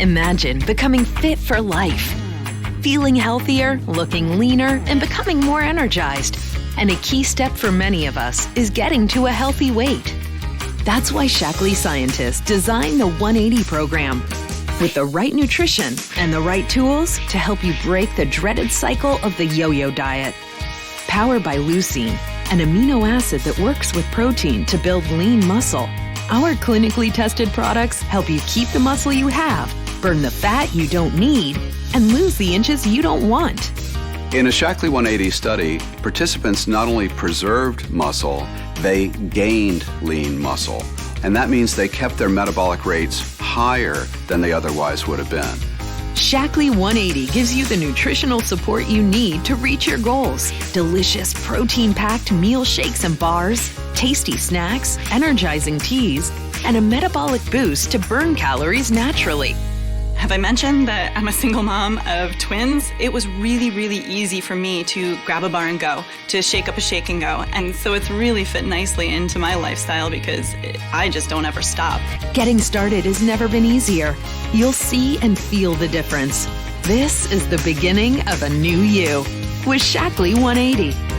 Imagine becoming fit for life. Feeling healthier, looking leaner, and becoming more energized. And a key step for many of us is getting to a healthy weight. That's why Shaklee scientists designed the 180 program with the right nutrition and the right tools to help you break the dreaded cycle of the yo-yo diet. Powered by leucine, an amino acid that works with protein to build lean muscle, our clinically tested products help you keep the muscle you have, burn the fat you don't need, and lose the inches you don't want. In a Shaklee 180 study, participants not only preserved muscle, they gained lean muscle. And that means they kept their metabolic rates higher than they otherwise would have been. Shaklee 180 gives you the nutritional support you need to reach your goals. Delicious protein-packed meal shakes and bars, tasty snacks, energizing teas, and a metabolic boost to burn calories naturally. Have I mentioned that I'm a single mom of twins? It was really, really easy for me to grab a bar and go, to shake up a shake and go. And so it's really fit nicely into my lifestyle because I just don't ever stop. Getting started has never been easier. You'll see and feel the difference. This is the beginning of a new you with Shaklee 180.